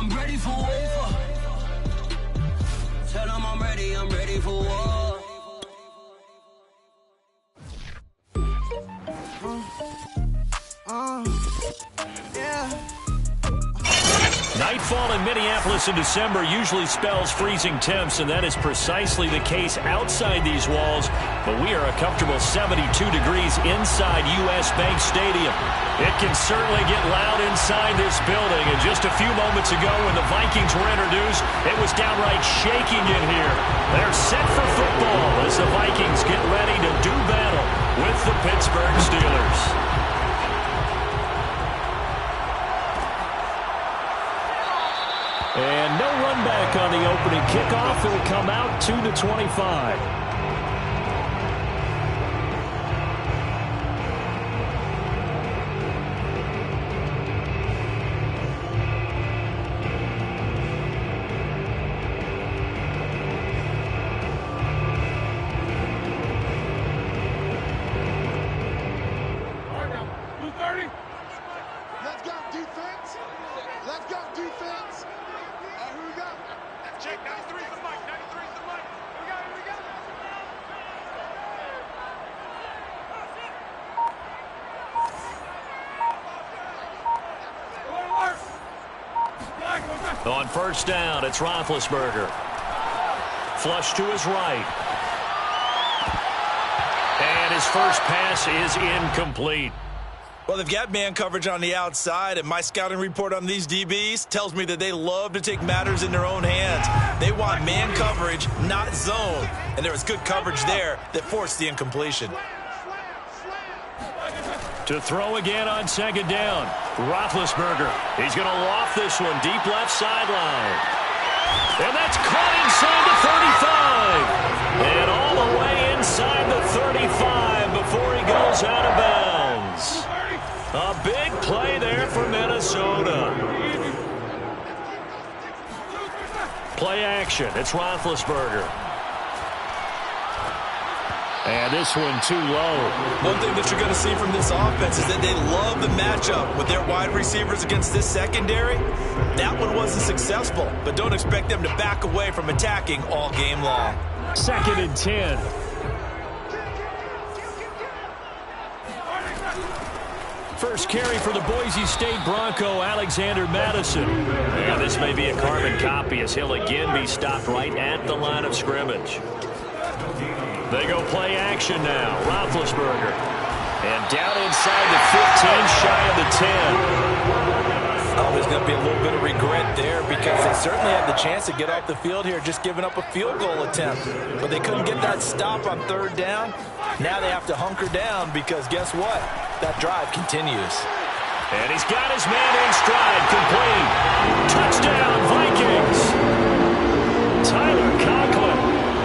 I'm ready for war. Tell them I'm ready for war. Yeah. Nightfall in Minneapolis in December usually spells freezing temps, and that is precisely the case outside these walls. But we are a comfortable 72 degrees inside U.S. Bank Stadium. It can certainly get loud inside this building. And just a few moments ago when the Vikings were introduced, it was downright shaking in here. They're set for football as the Vikings get ready to do battle with the Pittsburgh Steelers. And no run back on the opening kickoff. It'll come out 2-25. Let's go, defense. Let's go, defense. Who we got? Check 93's the mic. 93's the mic. Here we go. On first down, it's Roethlisberger. Flush to his right. And his first pass is incomplete. Well, they've got man coverage on the outside, and my scouting report on these DBs tells me that they love to take matters in their own hands. They want man coverage, not zone. And there was good coverage there that forced the incompletion. To throw again on second down. Roethlisberger. He's going to loft this one deep left sideline. And that's caught inside the 35. And all the way inside the 35 before he goes out of bounds. A big play there for Minnesota. Play action. It's Roethlisberger. And this one too low. One thing that you're going to see from this offense is that they love the matchup with their wide receivers against this secondary. That one wasn't successful, but don't expect them to back away from attacking all game long. 2nd and 10. First carry for the Boise State Bronco, Alexander Madison. And this may be a carbon copy as he'll again be stopped right at the line of scrimmage. They go play action now. Roethlisberger. And down inside the 15, shy of the 10. Oh, there's going to be a little bit of regret there because they certainly had the chance to get off the field here, just giving up a field goal attempt. But they couldn't get that stop on third down. Now they have to hunker down because guess what? That drive continues. And he's got his man in stride, complete. Touchdown, Vikings. Tyler Conklin,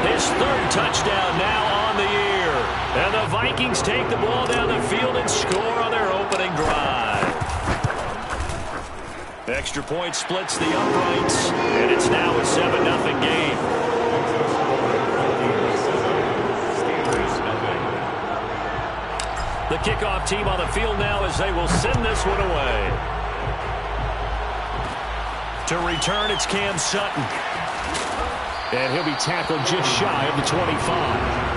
his 3rd touchdown now on the year. And the Vikings take the ball down the field and score on their opening drive. Extra point splits the uprights, and it's now a 7-0 game. The kickoff team on the field now as they will send this one away. To return, it's Cam Sutton. And he'll be tackled just shy of the 25.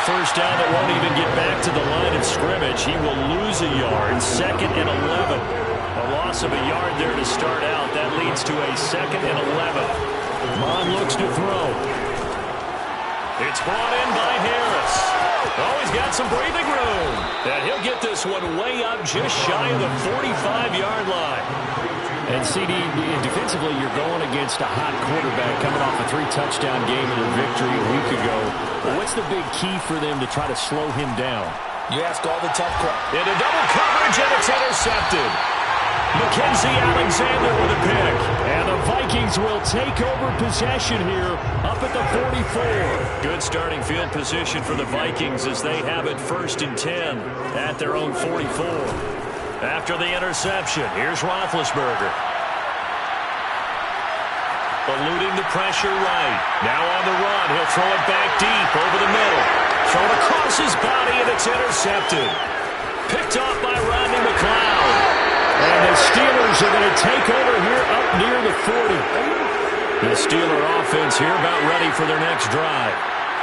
First down that won't even get back to the line of scrimmage. He will lose a yard. 2nd and 11. A loss of a yard there to start out. That leads to a 2nd and 11. Mon looks to throw. It's brought in by Harris. Oh, he's got some breathing room. And he'll get this one way up just shy of the 45-yard line. And CD, defensively, you're going against a hot quarterback coming off a 3-touchdown game and a victory a week ago. Well, what's the big key for them to try to slow him down? You ask all the tough questions. Into double coverage, and it's intercepted. Mackenzie Alexander with a pick. And the Vikings will take over possession here up at the 44. Good starting field position for the Vikings as they have it 1st and 10 at their own 44. After the interception, here's Roethlisberger. Eluding the pressure right. Now on the run. He'll throw it back deep over the middle. Throw it across his body, and it's intercepted. Picked off by Rodney McLeod. And the Steelers are going to take over here up near the 40. The Steeler offense here about ready for their next drive.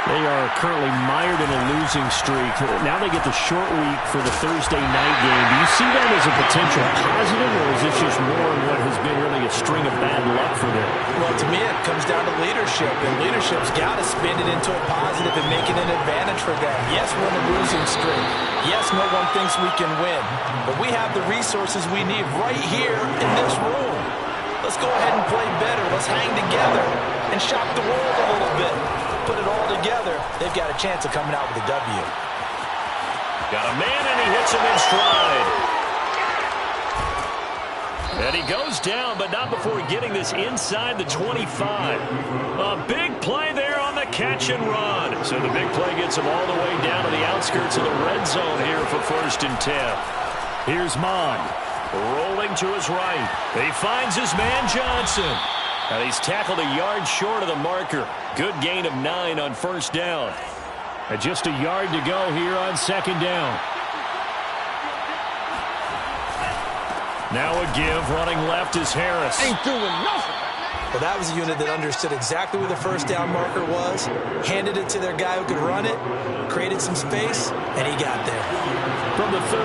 They are currently mired in a losing streak. Now they get the short week for the Thursday night game. Do you see that as a potential positive, or is this just more of what has been really a string of bad luck for them? Well, to me, it comes down to leadership, and leadership's got to spin it into a positive and make it an advantage for them. Yes, we're in a losing streak. Yes, no one thinks we can win, but we have the resources we need right here in this room. Let's go ahead and play better. Let's hang together and shock the world a little bit. Put it all together, they've got a chance of coming out with a W. Got a man, and he hits him in stride. And he goes down, but not before getting this inside the 25. A big play there on the catch and run. So the big play gets him all the way down to the outskirts of the red zone here for 1st and 10. Here's Mon. Rolling to his right. He finds his man Johnson. And he's tackled a yard short of the marker. Good gain of 9 on 1st down. And just a yard to go here on 2nd down. Now a give. Running left is Harris. Ain't doing nothing. Well, that was a unit that understood exactly where the 1st down marker was, handed it to their guy who could run it, created some space, and he got there. From the 13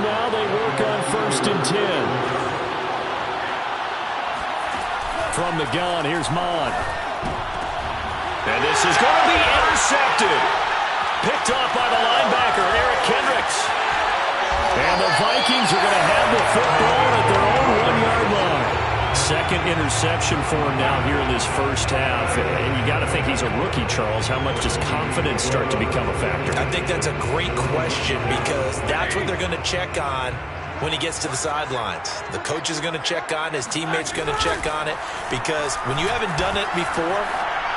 now, they work on 1st and 10. From the gun, here's Mon. And this is going to be intercepted. Picked off by the linebacker, Eric Kendricks. And the Vikings are going to have the football at their own 1-yard line. 2nd interception for him now here in this 1st half. And you got to think he's a rookie, Charles. How much does confidence start to become a factor? I think that's a great question because that's what they're going to check on when he gets to the sidelines. The coach is going to check on it. His teammates are going to check on it because when you haven't done it before,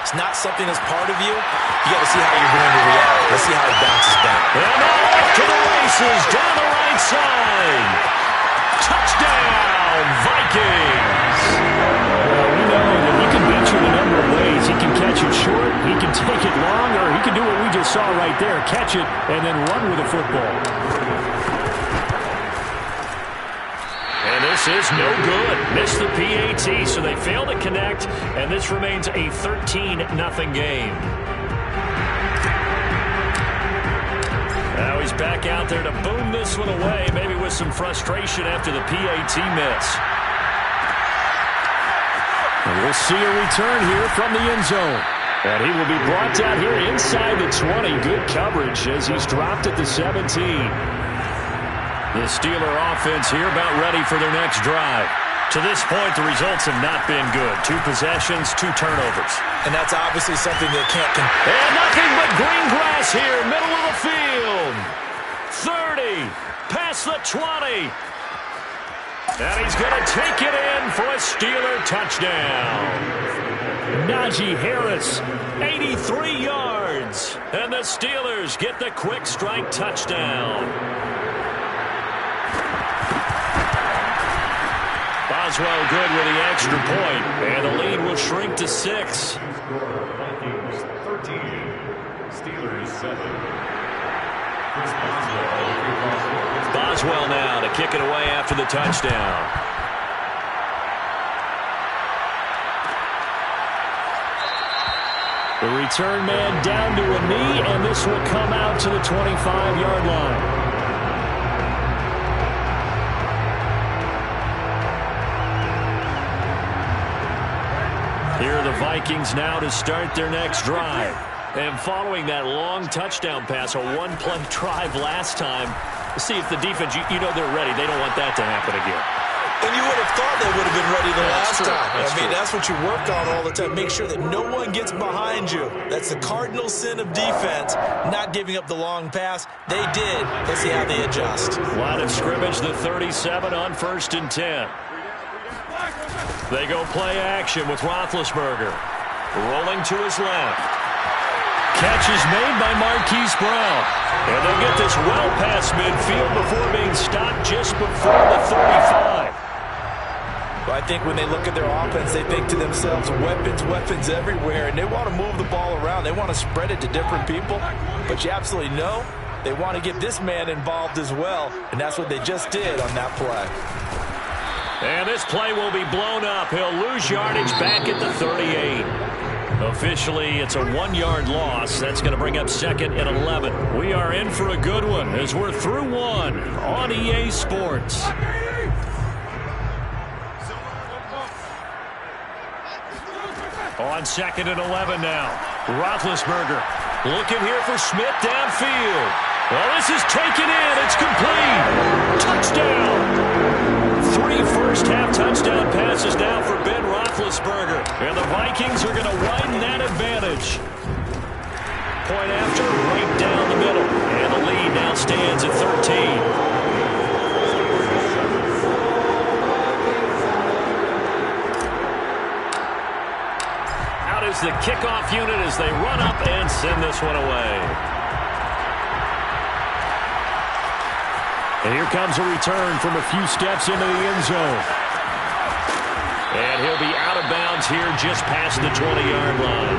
it's not something that's part of you. You got to see how you're going to react. Let's see how he bounces back. And off to the races down the right side. Touchdown, Vikings. Well, we know that he can beat you in a number of ways. He can catch it short, he can take it long, or he can do what we just saw right there, catch it and then run with the football. This is no good. Missed the PAT, so they fail to connect, and this remains a 13-0 game. Now he's back out there to boom this one away, maybe with some frustration after the PAT miss. And we'll see a return here from the end zone. And he will be brought down here inside the 20. Good coverage as he's dropped at the 17. The Steeler offense here about ready for their next drive. To this point, the results have not been good. 2 possessions, 2 turnovers. And that's obviously something they can't... And nothing but green grass here, middle of the field. 30, past the 20. And he's going to take it in for a Steeler touchdown. Najee Harris, 83 yards. And the Steelers get the quick strike touchdown. Boswell good with the extra point, and the lead will shrink to 6. Vikings 13, Steelers 7. Boswell now to kick it away after the touchdown. The return man down to a knee, and this will come out to the 25-yard line. Here are the Vikings now to start their next drive. And following that long touchdown pass, a 1-play drive last time, see if the defense, you know they're ready. They don't want that to happen again. And you would have thought they would have been ready the last time. That's what you work on all the time. Make sure that no one gets behind you. That's the cardinal sin of defense, not giving up the long pass. They did. Let's see how they adjust. Line of scrimmage, the 37 on 1st and 10. They go play action with Roethlisberger. Rolling to his left. Catch is made by Marquise Brown. And they'll get this well past midfield before being stopped just before the 35. Well, I I think when they look at their offense, they think to themselves, weapons, weapons everywhere, and they want to move the ball around. They want to spread it to different people, but you absolutely know they want to get this man involved as well, and that's what they just did on that play. And this play will be blown up. He'll lose yardage back at the 38. Officially, it's a 1-yard loss. That's going to bring up 2nd and 11. We are in for a good one as we're through one on EA Sports. On 2nd and 11 now. Roethlisberger looking here for Smith downfield. Well, this is taken in. It's complete. Touchdown. 3 first-half touchdown passes now for Ben Roethlisberger. And the Vikings are going to widen that advantage. Point after, right down the middle. And the lead now stands at 13. Out is the kickoff unit as they run up and send this one away. And here comes a return from a few steps into the end zone. And he'll be out of bounds here just past the 20-yard line.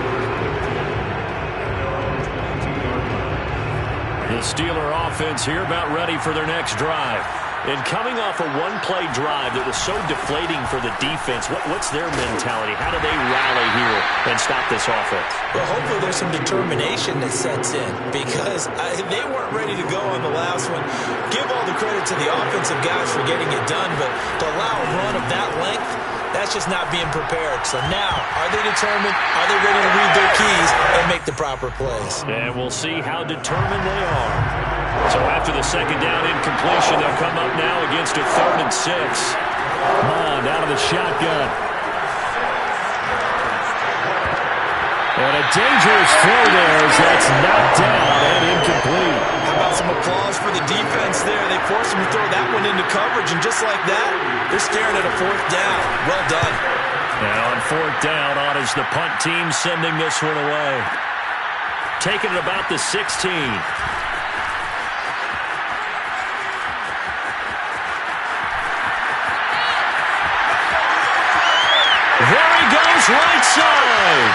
The Steeler offense here about ready for their next drive. And coming off a one-play drive that was so deflating for the defense, what's their mentality? How do they rally here and stop this offense? Well, hopefully there's some determination that sets in because they weren't ready to go on the last one. Give all the credit to the offensive guys for getting it done, but to allow a run of that length, that's just not being prepared. So now, are they determined? Are they ready to read their keys and make the proper plays? And we'll see how determined they are. So after the second down incompletion, they'll come up now against a 3rd and 6. Mond out of the shotgun. And a dangerous throw there as that's knocked down and incomplete. How about some applause for the defense there? They forced him to throw that one into coverage, and just like that, they're staring at a 4th down. Well done. Now on 4th down, on is the punt team sending this one away. Taking it about the 16. There he goes, right side.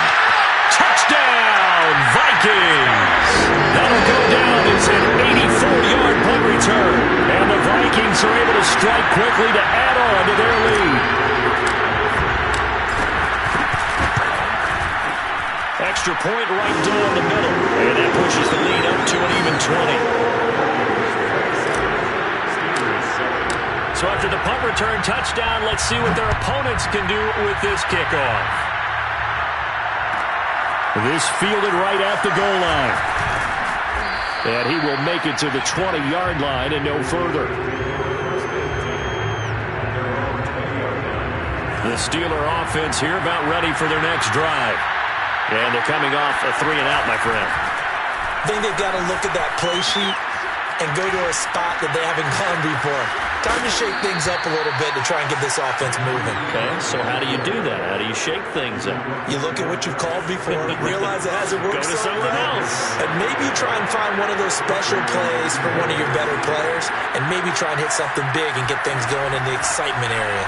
Touchdown, Vikings. That'll go down as an 84-yard punt return. And the Vikings are able to strike quickly to add on to their lead. Extra point right down the middle. And that pushes the lead up to an even 20. So after the punt return touchdown, let's see what their opponents can do with this kickoff. This fielded right at the goal line. And he will make it to the 20-yard line and no further. The Steeler offense here about ready for their next drive. And they're coming off a 3-and-out, my friend. I think they've got to look at that play sheet and go to a spot that they haven't gone before. Time to shake things up a little bit to try and get this offense moving. Okay, so how do you do that? How do you shake things up? You look at what you've called before, realize it hasn't worked Go to something else. and maybe try and find one of those special plays for one of your better players, and maybe try and hit something big and get things going in the excitement area.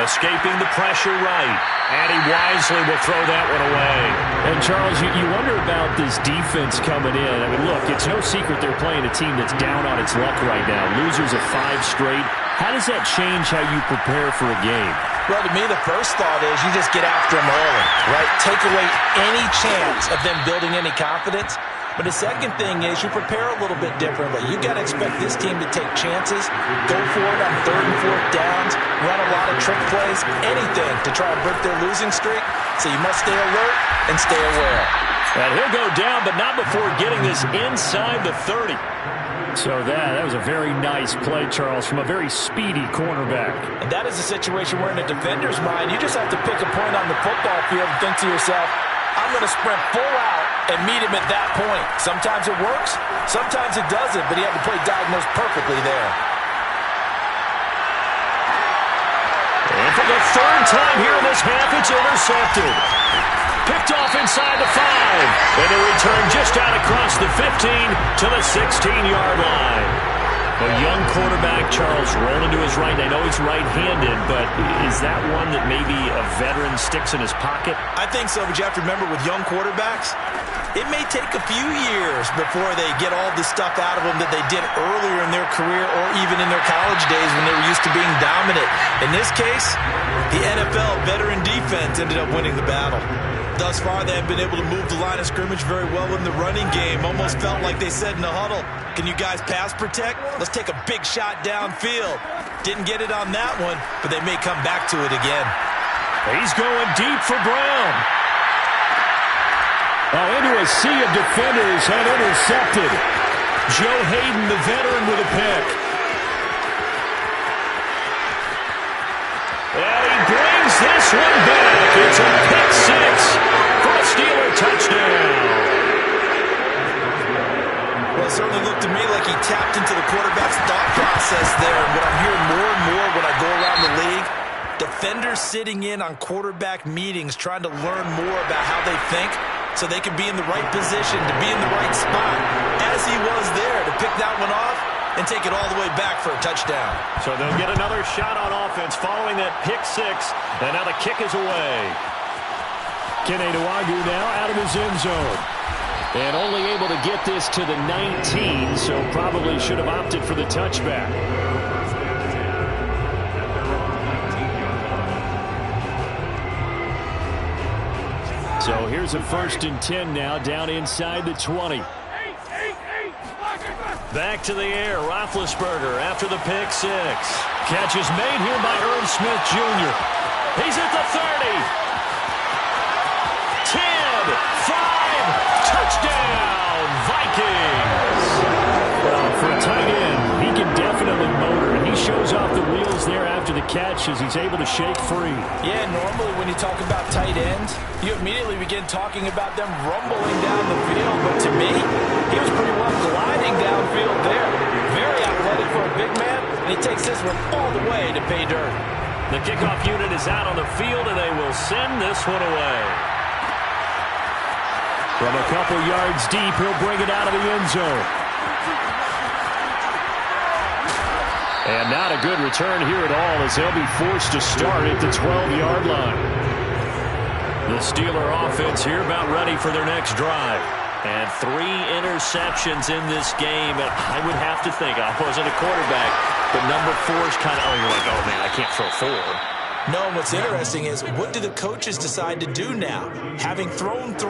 Escaping the pressure right. And he wisely will throw that one away. And, Charles, you wonder about this defense coming in. I mean, look, it's no secret they're playing a team that's down on its luck right now. Losers of 5 straight. How does that change how you prepare for a game? Well, to me, the first thought is you just get after them early, right? Take away any chance of them building any confidence. But the second thing is you prepare a little bit differently. You got to expect this team to take chances, go for it on 3rd and 4th downs, run a lot of trick plays, anything to try and break their losing streak. So you must stay alert and stay aware. And he'll go down, but not before getting this inside the 30. So that was a very nice play, Charles, from a very speedy cornerback. And that is a situation where in a defender's mind, you just have to pick a point on the football field and think to yourself, I'm going to sprint full out and meet him at that point. Sometimes it works, sometimes it doesn't, but he had to play diagnosed perfectly there. And for the 3rd time here in this half, it's intercepted. Picked off inside the 5. And a return just out across the 15 to the 16-yard line. A young quarterback, Charles, rolling to his right. I know he's right-handed, but is that one that maybe a veteran sticks in his pocket? I think so, but you have to remember with young quarterbacks, it may take a few years before they get all the stuff out of them that they did earlier in their career or even in their college days when they were used to being dominant. In this case, the NFL veteran defense ended up winning the battle. Thus far, they have been able to move the line of scrimmage very well in the running game. Almost felt like they said in the huddle, can you guys pass protect? Let's take a big shot downfield. Didn't get it on that one, but they may come back to it again. He's going deep for Brown. Oh, into a sea of defenders and intercepted. Joe Hayden, the veteran, with a pick. And he brings this one back. It's a pick six for a Steeler touchdown. Well, it certainly looked to me like he tapped into the quarterback's thought process there. And what I'm hearing more and more when I go around the league, defenders sitting in on quarterback meetings trying to learn more about how they think so they can be in the right position, to be in the right spot, as he was there, to pick that one off and take it all the way back for a touchdown. So they'll get another shot on offense following that pick six, and now the kick is away. Kene Nwangwu now out of his end zone. And only able to get this to the 19, so probably should have opted for the touchback. So here's a 1st and 10 now, down inside the 20. Back to the air, Roethlisberger after the pick six. Catch is made here by Irv Smith Jr. He's at the 30. 10, 5, touchdown, Vikings. Well, for a tight end, he can definitely motor, and he shows off the wheels there after the catch as he's able to shake free. Yeah, normally when you talk about tight ends, you immediately begin talking about them rumbling down the field. But to me, he was pretty well gliding downfield there. Very athletic for a big man, and he takes this one all the way to pay dirt. The kickoff unit is out on the field, and they will send this one away. From a couple yards deep, he'll bring it out of the end zone. And not a good return here at all as they'll be forced to start at the 12-yard line. The Steeler offense here about ready for their next drive. And 3 interceptions in this game. And I would have to think, I wasn't a quarterback, but number 4 is kind of, you're like, oh, man, I can't throw 4. No, what's interesting is what do the coaches decide to do now? Having thrown 3,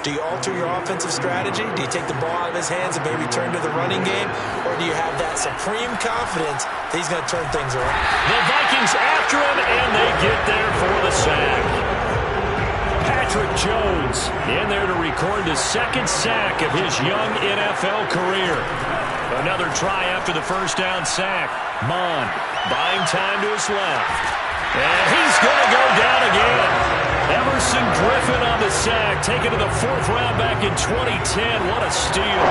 do you alter your offensive strategy? Do you take the ball out of his hands and maybe turn to the running game? Or do you have that supreme confidence that he's going to turn things around? The Vikings after him, and they get there for the sack. Patrick Jones in there to record the 2nd sack of his young NFL career. Another try after the first down sack. Mond buying time to his left. And he's going to go down again. Emerson Griffin on the sack, taken to the 4th round back in 2010. What a steal.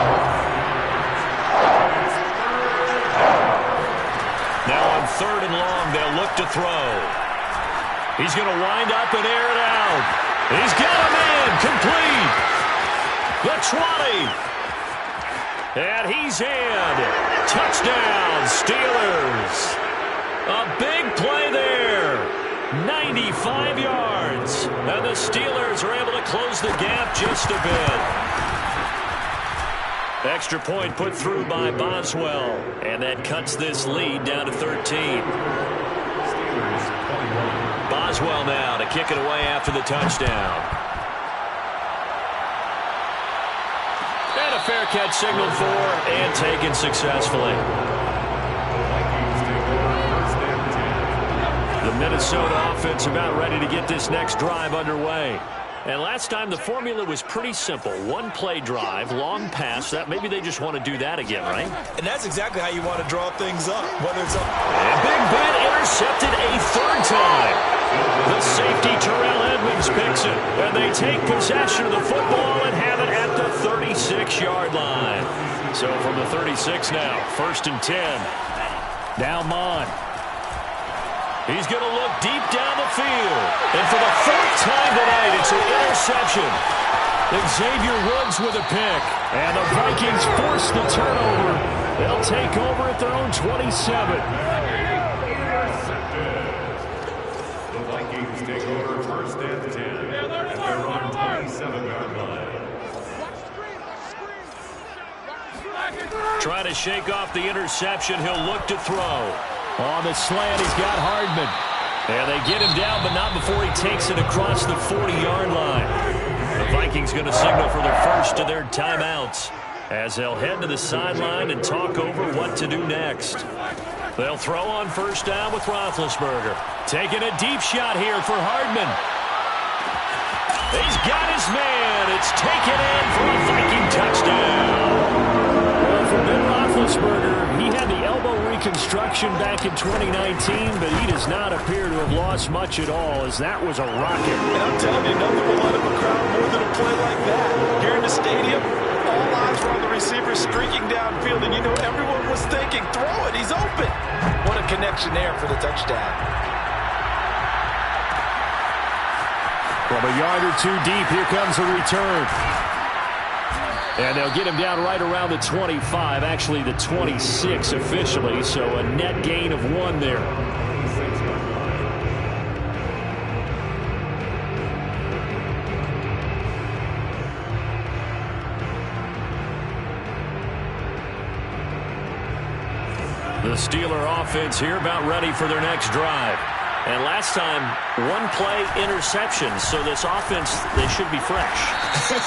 Now on 3rd and long, they'll look to throw. He's going to wind up and air it out. He's got him in, complete. The 20. And he's in. Touchdown, Steelers. A big play there. 95 yards. And the Steelers are able to close the gap just a bit. Extra point put through by Boswell. And that cuts this lead down to 13. Boswell now to kick it away after the touchdown. And a fair catch signaled for and taken successfully. The Minnesota offense about ready to get this next drive underway. And last time the formula was pretty simple. 1-play drive, long pass. That maybe they just want to do that again, right? And that's exactly how you want to draw things up. Whether it's and Big Ben intercepted a 3rd time. The safety Terrell Edmonds picks it. And they take possession of the football and have it at the 36-yard line. So from the 36 now, 1st and 10. Now Mond. He's going to look deep down the field. And for the 4th time tonight, it's an interception. Xavier Woods with a pick. And the Vikings force the turnover They'll take over at their own 27. The Vikings take over first and 10 at their own 27-yard line. Trying to shake off the interception. He'll look to throw. On the slant, he's got Hardman. And they get him down, but not before he takes it across the 40-yard line. The Vikings going to signal for their first of their timeouts as they'll head to the sideline and talk over what to do next. They'll throw on first down with Roethlisberger. Taking a deep shot here for Hardman. He's got his man. It's taken in for a Viking touchdown. Well, for Ben Roethlisberger, he had the elbow reconstruction back in 2019, but he does not appear to have lost much at all, as that was a rocket. And I'm telling you, nothing will light up a crowd more than a play like that. Here in the stadium, all eyes were on the receiver streaking downfield, and you know everyone was thinking, throw it, he's open. What a connection there for the touchdown. From a yard or two deep, here comes a return. And they'll get him down right around the 25, actually the 26 officially, so a net gain of 1 there. The Steeler offense here about ready for their next drive. And last time, 1-play interception, so this offense, they should be fresh.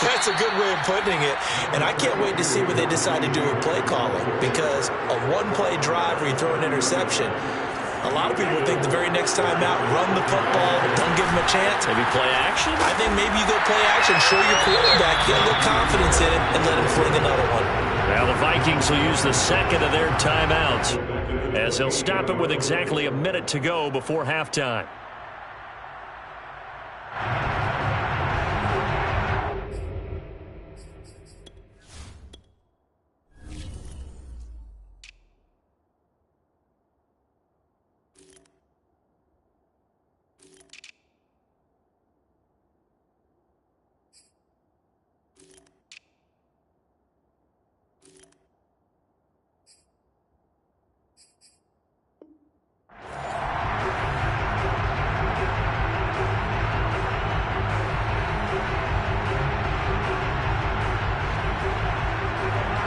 That's a good way of putting it. And I can't wait to see what they decide to do with play calling, because a 1-play drive where you throw an interception, a lot of people think the very next time out, run the football, don't give them a chance. Maybe play action? I think maybe you go play action, show your quarterback, get a little confidence in it, and let him fling another one. Now the Vikings will use the second of their timeouts, as they'll stop it with exactly a minute to go before halftime.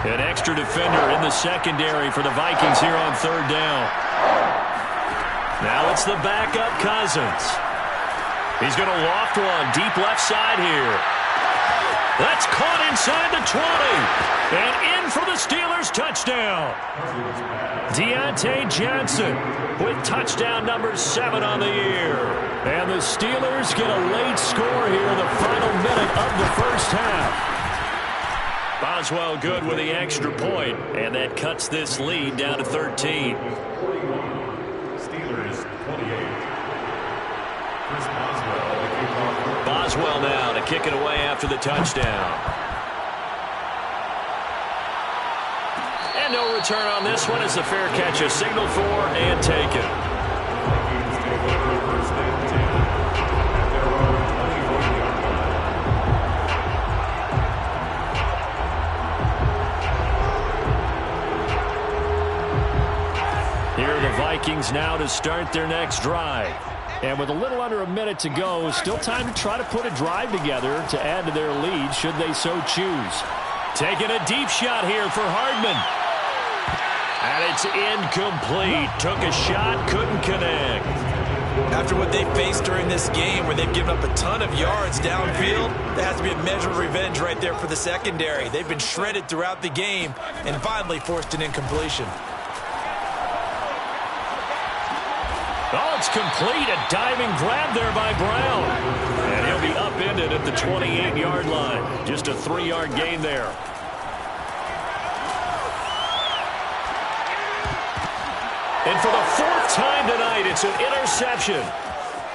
An extra defender in the secondary for the Vikings here on third down. Now it's the backup Cousins. He's going to loft one deep left side here. That's caught inside the 20. And in for the Steelers touchdown. Deontay Johnson with touchdown number 7 on the year. And the Steelers get a late score here in the final minute of the first half. Boswell good with the extra point, and that cuts this lead down to 13. Steelers 28. Chris Boswell now to kick it away after the touchdown. And no return on this one as the fair catch is signaled for and taken. Here are the Vikings now to start their next drive. And with a little under a minute to go, still time to try to put a drive together to add to their lead should they so choose. Taking a deep shot here for Hardman. And it's incomplete. Took a shot, couldn't connect. After what they faced during this game where they've given up a ton of yards downfield, there has to be a measure of revenge right there for the secondary. They've been shredded throughout the game and finally forced an incompletion. Oh, it's complete. A diving grab there by Brown. And he'll be upended at the 28-yard line. Just a 3-yard gain there. And for the 4th time tonight, it's an interception.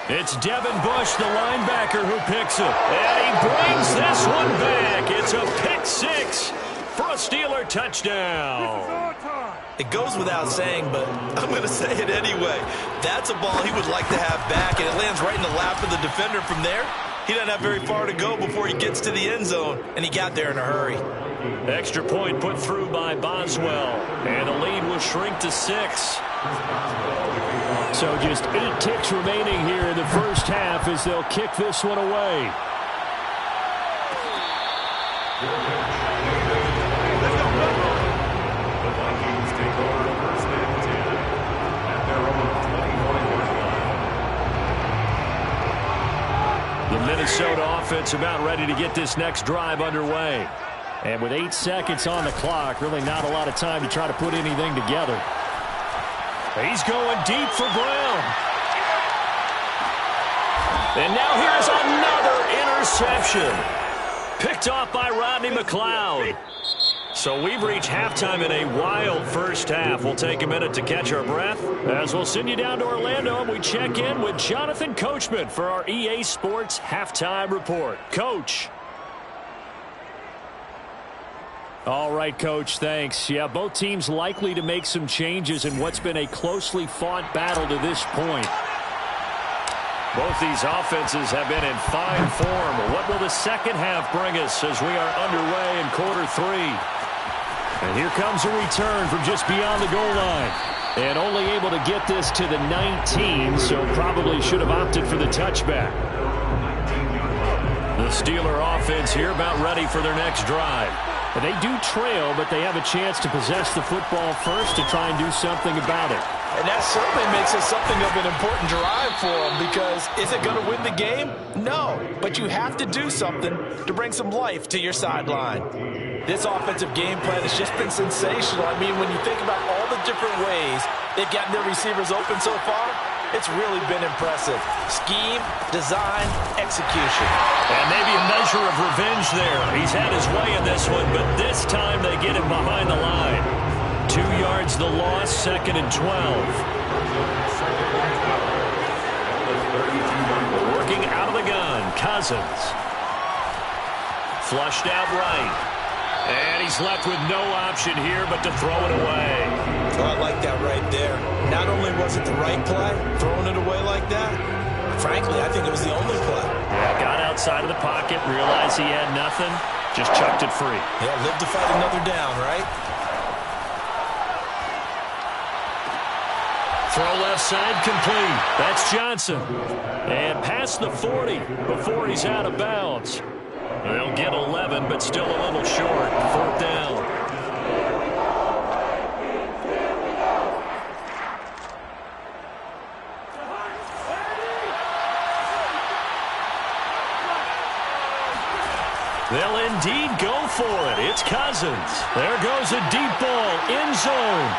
It's Devin Bush, the linebacker, who picks it. And he brings this one back. It's a pick 6 for a Steeler touchdown. It goes without saying, but I'm going to say it anyway. That's a ball he would like to have back, and it lands right in the lap of the defender from there. He doesn't have very far to go before he gets to the end zone, and he got there in a hurry. Extra point put through by Boswell. And the lead will shrink to 6. So just 8 ticks remaining here in the first half as they'll kick this one away. The Vikings take over first and 10 at their own 20-yard line. The Minnesota offense about ready to get this next drive underway. And with 8 seconds on the clock, really not a lot of time to try to put anything together. He's going deep for Brown. And now here's another interception. Picked off by Rodney McLeod. So we've reached halftime in a wild first half. We'll take a minute to catch our breath as we'll send you down to Orlando and we check in with Jonathan Coachman for our EA Sports Halftime Report. Coach. All right, Coach, thanks. Yeah, both teams likely to make some changes in what's been a closely fought battle to this point. Both these offenses have been in fine form. What will the second half bring us as we are underway in quarter 3? And here comes a return from just beyond the goal line. And only able to get this to the 19, so probably should have opted for the touchback. The Steeler offense here about ready for their next drive. And they do trail, but they have a chance to possess the football first to try and do something about it. And that certainly makes it something of an important drive for them, because is it going to win the game? No, but you have to do something to bring some life to your sideline. This offensive game plan has just been sensational. I mean, when you think about all the different ways they've gotten their receivers open so far, it's really been impressive. Scheme, design, execution. And maybe a measure of revenge there. He's had his way in this one, but this time they get him behind the line. 2 yards the loss, 2nd and 12. Working out of the gun, Cousins. Flushed out right. And he's left with no option here but to throw it away. Oh, I like that right there. Not only was it the right play, throwing it away like that, frankly, I think it was the only play. Yeah, got outside of the pocket, realized he had nothing, just chucked it free. Yeah, live to fight another down, right? Throw left side complete. That's Johnson. And past the 40 before he's out of bounds. They'll get 11, but still a little short. 4th down. They'll indeed go for it. It's Cousins. There goes a deep ball, end zone.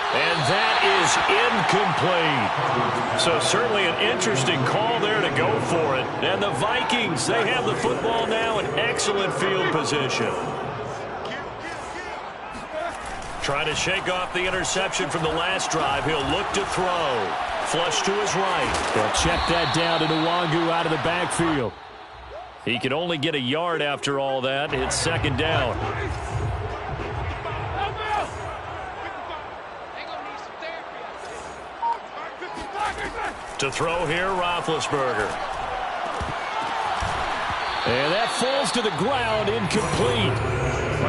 And that is incomplete. So certainly an interesting call there to go for it. And the Vikings, they have the football now in excellent field position. Trying to shake off the interception from the last drive. He'll look to throw. Flush to his right. They'll check that down to Nwangu out of the backfield. He can only get a yard after all that. It's 2nd down. To throw here, Roethlisberger. And that falls to the ground, incomplete.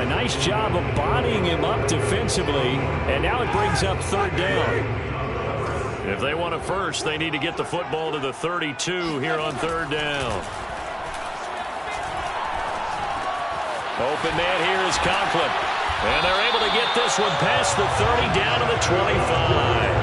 A nice job of bodying him up defensively, and now it brings up 3rd down. If they want a first, they need to get the football to the 32 here on 3rd down. Open man here is Conklin. And they're able to get this one past the 30 down to the 25.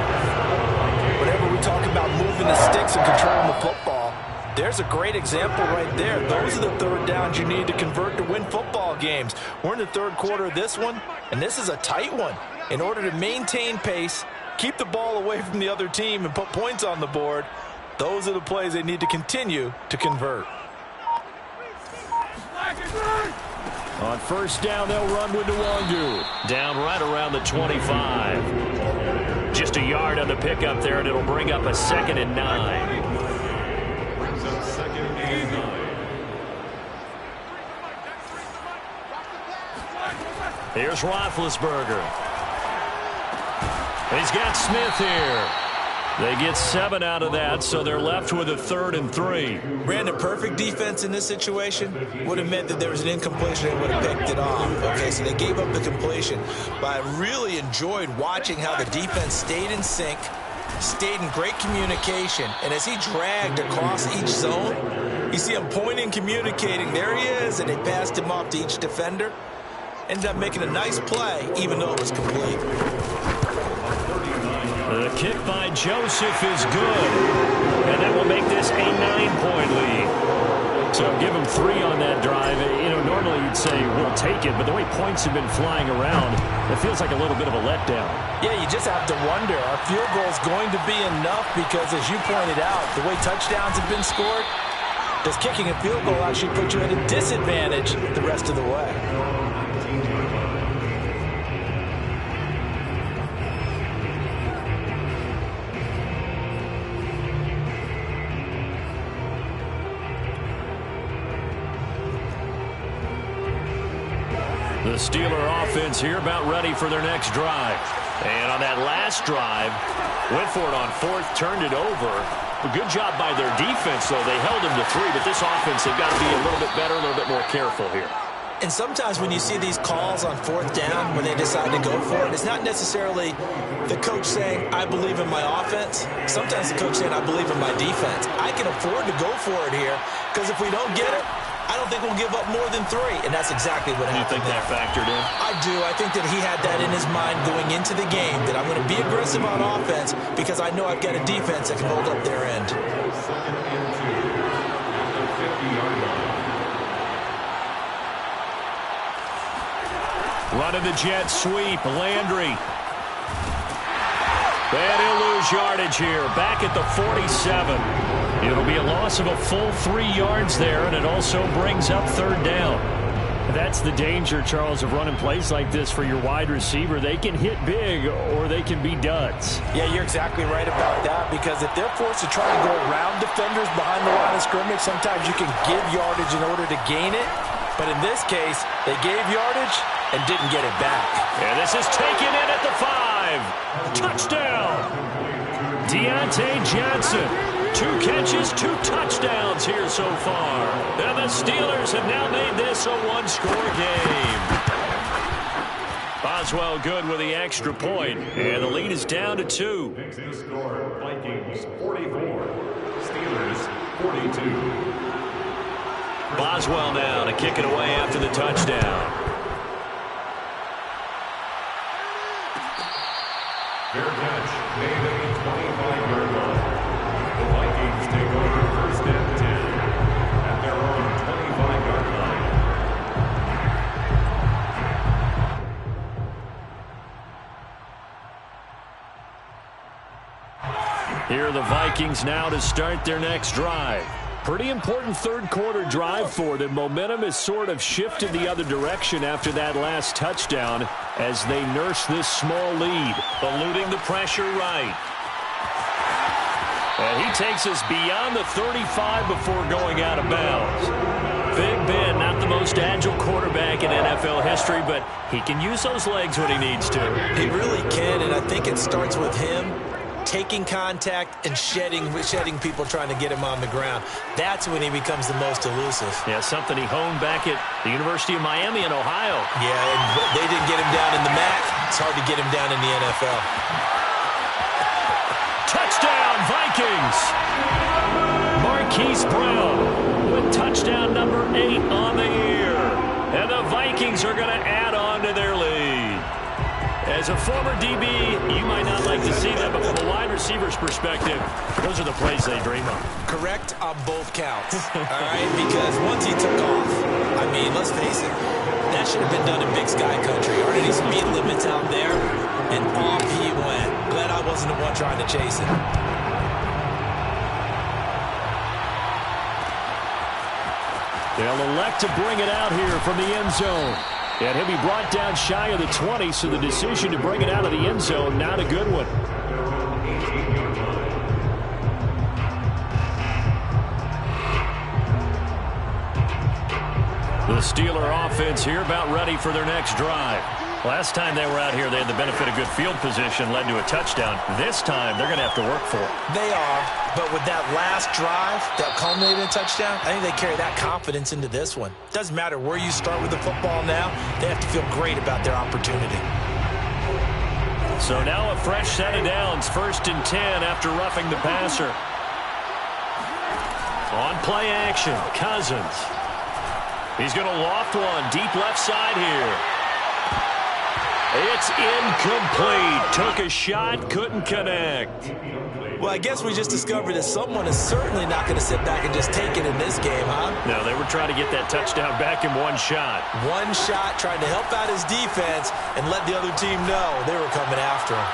Whenever we talk about moving the sticks and controlling the football, there's a great example right there. Those are the 3rd downs you need to convert to win football games. We're in the 3rd quarter of this one, and this is a tight one. In order to maintain pace, keep the ball away from the other team, and put points on the board, those are the plays they need to continue to convert. On 1st down, they'll run with Nwangu. Down right around the 25. Just a yard on the pickup there, and it'll bring up a 2nd and 9. Brings up 2nd and 9. Here's Roethlisberger. He's got Smith here. They get 7 out of that, so they're left with a 3rd and 3. Brandon, perfect defense in this situation would have meant that there was an incompletion and would have picked it off. Okay, so they gave up the completion. But I really enjoyed watching how the defense stayed in sync, stayed in great communication, and as he dragged across each zone, you see him pointing, communicating. There he is, and they passed him off to each defender. Ended up making a nice play, even though it was complete. The kick by Joseph is good, and that will make this a 9-point lead. So give him 3 on that drive. You know, normally you'd say we'll take it, but the way points have been flying around, it feels like a little bit of a letdown. Yeah, you just have to wonder, are field goals going to be enough? Because as you pointed out, the way touchdowns have been scored, does kicking a field goal actually put you at a disadvantage the rest of the way? The Steeler offense here about ready for their next drive. And on that last drive, went for it on 4th, turned it over. A good job by their defense, though. They held them to 3, but this offense, they've got to be a little bit better, a little bit more careful here. And sometimes when you see these calls on 4th down, when they decide to go for it, it's not necessarily the coach saying, I believe in my offense. Sometimes the coach saying, I believe in my defense. I can afford to go for it here, because if we don't get it, I don't think we'll give up more than 3, and that's exactly what happened. You think that factored in? I do. I think that he had that in his mind going into the game, that I'm going to be aggressive on offense because I know I've got a defense that can hold up their end. 2nd and 2 on the 50-yard line. Running the jet sweep, Landry. And he'll lose yardage here, back at the 47. It'll be a loss of a full 3 yards there, and it also brings up 3rd down. That's the danger, Charles, of running plays like this for your wide receiver. They can hit big or they can be duds. Yeah, you're exactly right about that, because if they're forced to try to go around defenders behind the line of scrimmage, sometimes you can give yardage in order to gain it. But in this case, they gave yardage and didn't get it back. And this is taken in at the 5. Touchdown! Deontay Johnson. 2 catches, 2 touchdowns here so far. And the Steelers have now made this a 1-score game. Boswell good with the extra point, and the lead is down to 2. Next to score, Vikings 44, Steelers 42. Boswell now to kick it away after the touchdown. Fair catch made at the 25-yard line. The Vikings take over 1st and 10 at their own 25-yard line. Here are the Vikings now to start their next drive. Pretty important 3rd quarter drive for them. Momentum has sort of shifted the other direction after that last touchdown as they nurse this small lead. Eluding the pressure right. And he takes us beyond the 35 before going out of bounds. Big Ben, not the most agile quarterback in NFL history, but he can use those legs when he needs to. He really can, and I think it starts with him taking contact and shedding people trying to get him on the ground. That's when he becomes the most elusive. Yeah, something he honed back at the University of Miami in Ohio. Yeah, and they didn't get him down in the MAC. It's hard to get him down in the NFL. Touchdown, Vikings! Marquise Brown with touchdown number 8 on the year. And the Vikings are going to add on to their lead. As a former DB, you might not like to see that, but from a wide receiver's perspective, those are the plays they dream of. Correct on both counts, all right? Because once he took off, I mean, let's face it, that should have been done in Big Sky Country. Are any speed limits out there? And off he went. Glad I wasn't the one trying to chase it. They'll elect to bring it out here from the end zone. And he'll be brought down shy of the 20, so the decision to bring it out of the end zone, not a good one. The Steeler offense here about ready for their next drive. Last time they were out here, they had the benefit of good field position, led to a touchdown. This time, they're going to have to work for it. They are, but with that last drive that culminated in a touchdown, I think they carry that confidence into this one. Doesn't matter where you start with the football now, they have to feel great about their opportunity. So now a fresh set of downs, 1st and 10 after roughing the passer. On play action, Cousins. He's going to loft one, deep left side here. It's incomplete. Took a shot, couldn't connect. Well, I guess we just discovered that someone is certainly not going to sit back and just take it in this game, huh? No, they were trying to get that touchdown back in one shot. One shot, trying to help out his defense and let the other team know they were coming after him.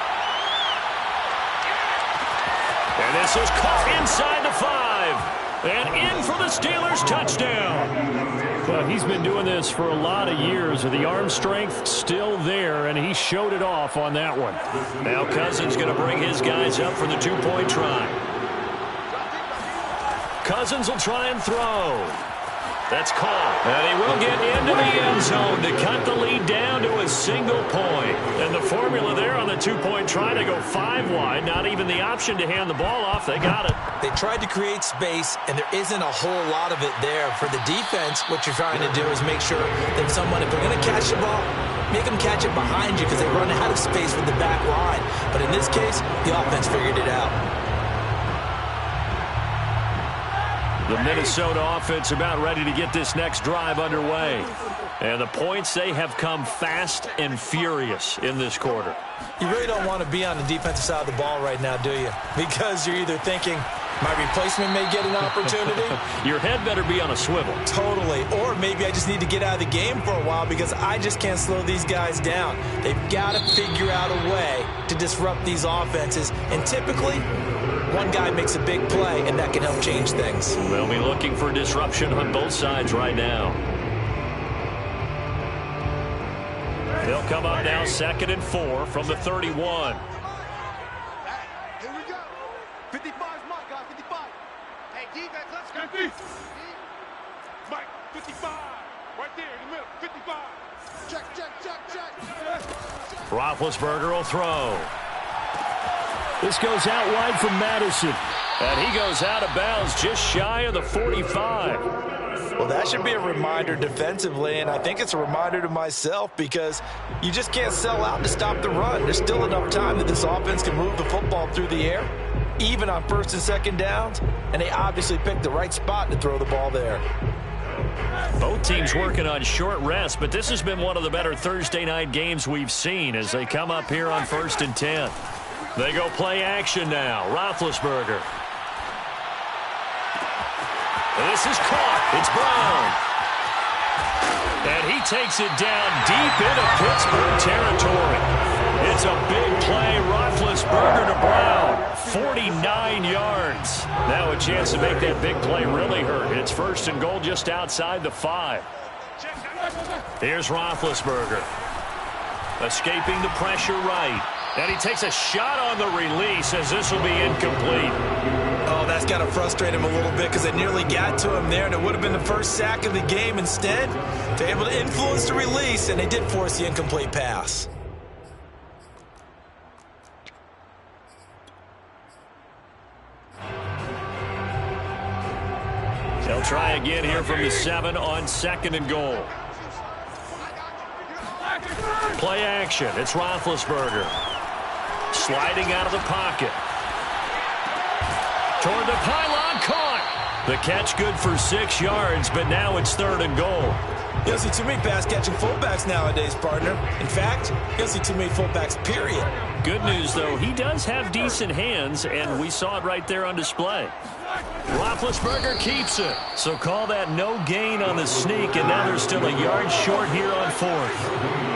And this is caught inside the 5. And in for the Steelers touchdown. Well, he's been doing this for a lot of years. The arm strength still there, and he showed it off on that one. Now Cousins going to bring his guys up for the 2-point try. Cousins will try and throw. That's caught. And he will get into the end zone to cut the lead down to a single point. And the formula there on the 2-point try to go 5 wide. Not even the option to hand the ball off. They got it. They tried to create space, and there isn't a whole lot of it there. For the defense, what you're trying to do is make sure that someone, if they're going to catch the ball, make them catch it behind you because they run out of space with the back line. But in this case, the offense figured it out. The Minnesota offense about ready to get this next drive underway. And the points, they have come fast and furious in this quarter. You really don't want to be on the defensive side of the ball right now, do you? Because you're either thinking, my replacement may get an opportunity. Your head better be on a swivel. Totally. Or maybe I just need to get out of the game for a while because I just can't slow these guys down. They've got to figure out a way to disrupt these offenses. And typically, one guy makes a big play, and that can help change things. They'll be looking for disruption on both sides right now. They'll come up now 2nd and 4 from the 31. Here we go. 55's Mike, guys. 55. Hey, defense, let's go. 50. Mike, 55. Right there in the middle. 55. Check. Roethlisberger will throw. This goes out wide from Madison. And he goes out of bounds just shy of the 45. Well, that should be a reminder defensively, and I think it's a reminder to myself because you just can't sell out to stop the run. There's still enough time that this offense can move the football through the air, even on 1st and 2nd downs, and they obviously picked the right spot to throw the ball there. Both teams working on short rest, but this has been one of the better Thursday night games we've seen as they come up here on 1st and 10. They go play action now. Roethlisberger. This is caught. It's Brown. And he takes it down deep into Pittsburgh territory. It's a big play. Roethlisberger to Brown. 49 yards. Now a chance to make that big play really hurt. It's 1st and goal just outside the 5. Here's Roethlisberger. Escaping the pressure right. And he takes a shot on the release as this will be incomplete. Oh, that's got to frustrate him a little bit because they nearly got to him there, and it would have been the first sack of the game. Instead, they're able to influence the release, and they did force the incomplete pass. They'll try again here from the 7 on 2nd and goal. Play action. It's Roethlisberger. Sliding out of the pocket. Toward the pylon, caught. The catch good for 6 yards, but now it's 3rd and goal. You don't see too many pass-catching fullbacks nowadays, partner. In fact, you don't see too many fullbacks, period. Good news, though, he does have decent hands, and we saw it right there on display. Roethlisberger keeps it. So call that no gain on the sneak, and now they're still a yard short here on 4th.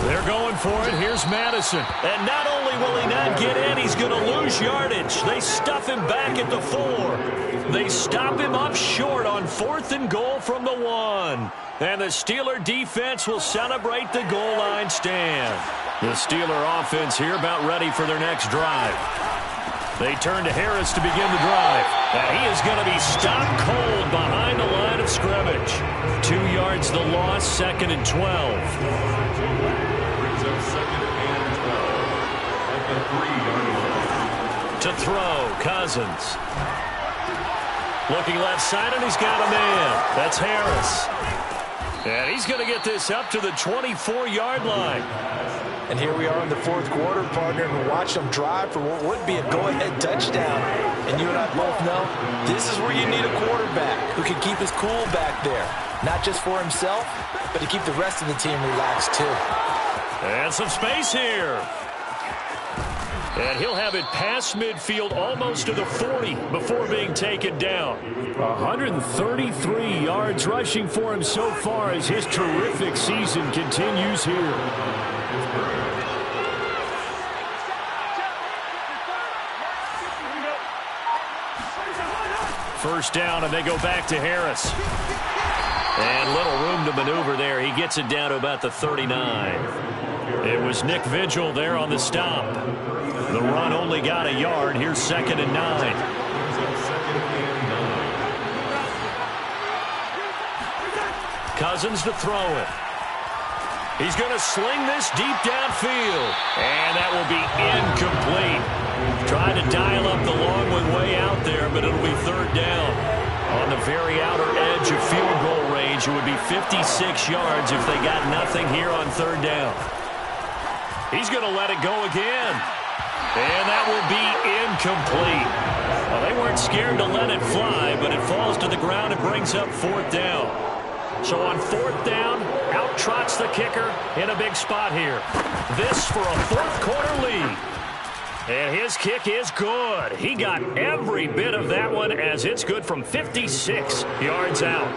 They're going for it. Here's Madison. And not only will he not get in, he's going to lose yardage. They stuff him back at the 4. They stop him up short on 4th and goal from the 1. And the Steeler defense will celebrate the goal line stand. The Steeler offense here about ready for their next drive. They turn to Harris to begin the drive. And he is going to be stopped cold behind the line of scrimmage. 2 yards the loss, 2nd and 12. Brings up 2nd and 12 at the 3-yard line. To throw, Cousins. Looking left side, and he's got a man. That's Harris. And he's going to get this up to the 24-yard line. And here we are in the 4th quarter, partner, and watch them drive for what would be a go-ahead touchdown. And you and I both know this is where you need a quarterback who can keep his cool back there. Not just for himself, but to keep the rest of the team relaxed, too. And some space here. And he'll have it past midfield almost to the 40 before being taken down. 133 yards rushing for him so far as his terrific season continues here. First down, and they go back to Harris. And little room to maneuver there. He gets it down to about the 39. It was Nick Vigil there on the stop. The run only got a yard. Here's 2nd and 9. Cousins to throw it. He's going to sling this deep downfield. And that will be incomplete. Trying to dial up the long one way out there, but it'll be 3rd down. On the very outer edge of field goal range, it would be 56 yards if they got nothing here on 3rd down. He's going to let it go again. And that will be incomplete. Well, they weren't scared to let it fly, but it falls to the ground and brings up 4th down. So on 4th down, out trots the kicker in a big spot here. This for a 4th quarter lead. And his kick is good. He got every bit of that one as it's good from 56 yards out.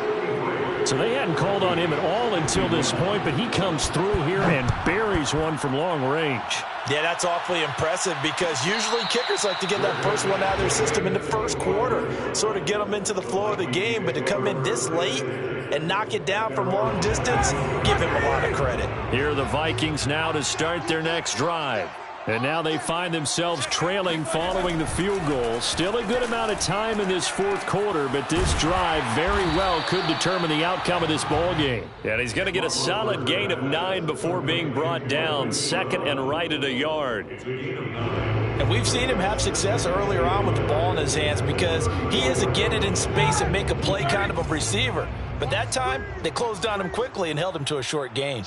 So they hadn't called on him at all until this point, but he comes through here and buries one from long range. Yeah, that's awfully impressive because usually kickers like to get that first one out of their system in the 1st quarter, sort of get them into the flow of the game, but to come in this late and knock it down from long distance, give him a lot of credit. Here are the Vikings now to start their next drive. And now they find themselves trailing following the field goal. Still a good amount of time in this 4th quarter, but this drive very well could determine the outcome of this ball game. And he's going to get a solid gain of 9 before being brought down. 2nd and right at a yard. And we've seen him have success earlier on with the ball in his hands because he is a get it in space and make a play kind of a receiver. But that time, they closed on him quickly and held him to a short gain.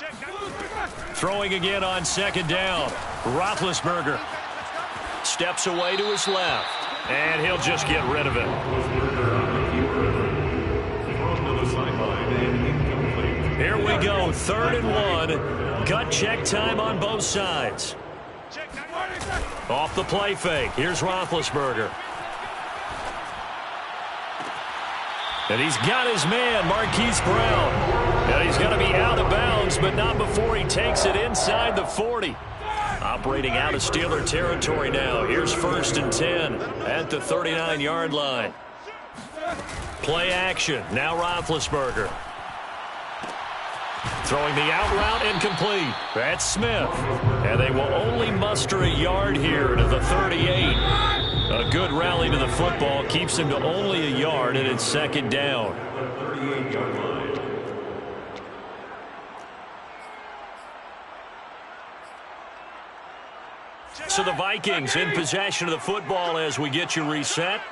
Throwing again on 2nd down. Roethlisberger steps away to his left, and he'll just get rid of it. Here we go, 3rd and 1. Gut check time on both sides. Off the play fake. Here's Roethlisberger. And he's got his man, Marquise Brown. And he's going to be out of bounds, but not before he takes it inside the 40. Operating out of Steeler territory now. Here's 1st and 10 at the 39-yard line. Play action. Now Roethlisberger. Throwing the out route incomplete. That's Smith. And they will only muster a yard here to the 38. A good rally to the football keeps him to only a yard, and it's 2nd down. So the Vikings in possession of the football as we get you reset.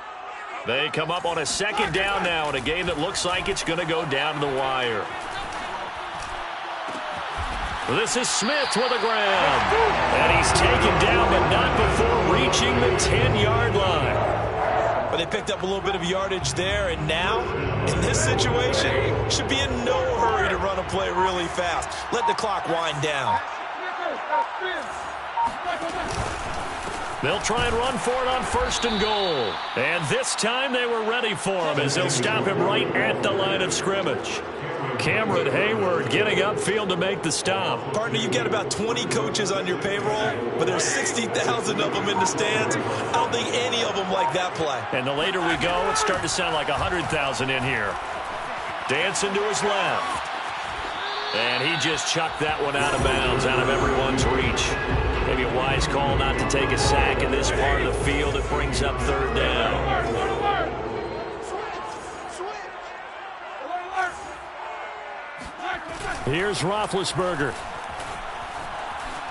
They come up on a 2nd down now in a game that looks like it's going to go down to the wire. This is Smith with a grab. And he's taken down, but not before reaching the 10-yard line. But they picked up a little bit of yardage there, and now, in this situation, should be in no hurry to run a play really fast. Let the clock wind down. They'll try and run for it on 1st and goal. And this time they were ready for him as they'll stop him right at the line of scrimmage. Cameron Hayward getting upfield to make the stop. Partner, you got about 20 coaches on your payroll, but there's 60,000 of them in the stands. I don't think any of them like that play. And the later we go, it's starting to sound like 100,000 in here. Dancing to his left. And he just chucked that one out of bounds, out of everyone's reach. Maybe a wide wise call not to take a sack in this part of the field. It brings up third down. Here's Roethlisberger.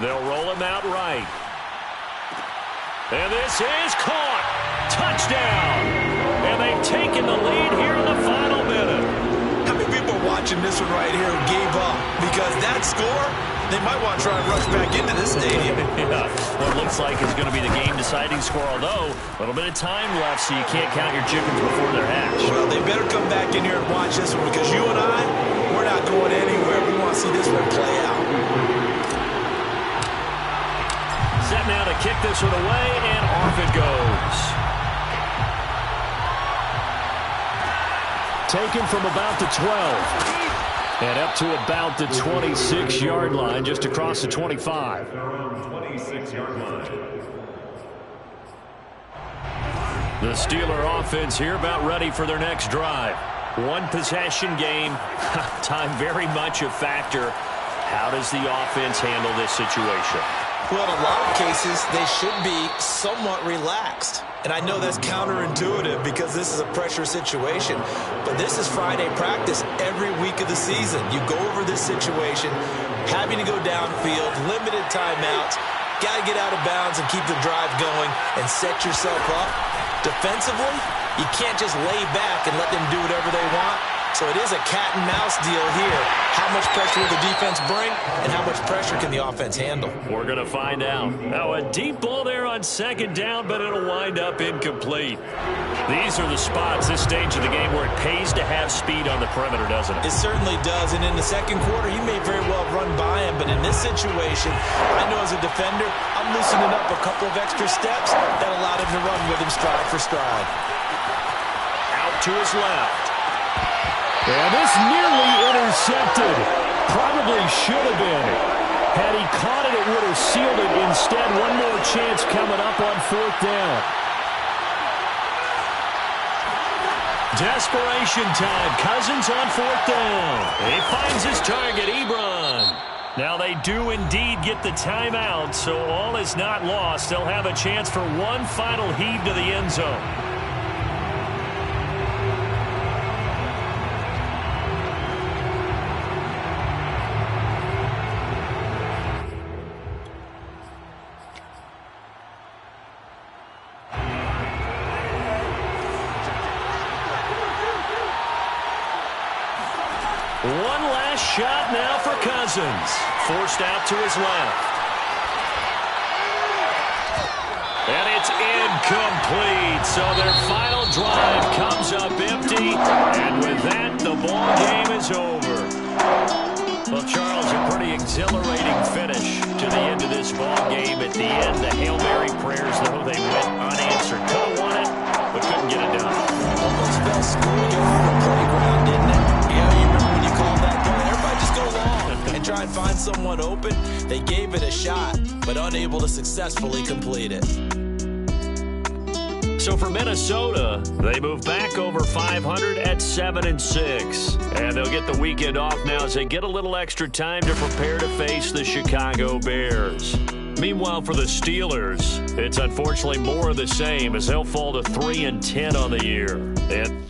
They'll roll him out right. And this is caught. Touchdown. And they've taken the lead here in the final minute. How many people are watching this one right here who gave up? Because that score, they might want to try and rush back into this stadium. Yeah, what looks like is going to be the game-deciding score, although a little bit of time left, so you can't count your chickens before they're hatched. Well, they better come back in here and watch this one, because you and I, we're not going anywhere. We want to see this one play out. Set now to kick this one away, and off it goes. Taken from about the 12. And up to about the 26-yard line, just across the 25. Around 26-yard line. The Steeler offense here about ready for their next drive. One possession game. Time very much a factor. How does the offense handle this situation? Well, in a lot of cases, they should be somewhat relaxed. And I know that's counterintuitive because this is a pressure situation. But this is Friday practice every week of the season. You go over this situation, having to go downfield, limited timeouts, got to get out of bounds and keep the drive going and set yourself up. Defensively, you can't just lay back and let them do whatever they want. So it is a cat and mouse deal here. How much pressure will the defense bring, and how much pressure can the offense handle? We're going to find out. Now a deep ball there on second down, but it'll wind up incomplete. These are the spots, this stage of the game, where it pays to have speed on the perimeter, doesn't it? It certainly does, and in the second quarter, he may very well run by him, but in this situation, I know as a defender, I'm loosening up a couple of extra steps that allowed him to run with him stride for stride. Out to his left. And this nearly intercepted. Probably should have been. Had he caught it, it would have sealed it. Instead, one more chance coming up on fourth down. Desperation time. Cousins on fourth down. He finds his target, Ebron. Now they do indeed get the timeout, so all is not lost. They'll have a chance for one final heave to the end zone. One last shot now for Cousins. Forced out to his left. And it's incomplete. So their final drive comes up empty. And with that, the ball game is over. Well, Charles, a pretty exhilarating finish to the end of this ball game. At the end, the Hail Mary prayers, though, they went unanswered. Could have won it, but couldn't get it done. Almost fell scoring on the playground, didn't it? Yeah, you remember when you called that play? Everybody just go long and try and find someone open. They gave it a shot, but unable to successfully complete it. So for Minnesota, they move back over 500 at 7-6. And they'll get the weekend off now as they get a little extra time to prepare to face the Chicago Bears. Meanwhile, for the Steelers, it's unfortunately more of the same as they'll fall to 3-10 on the year. And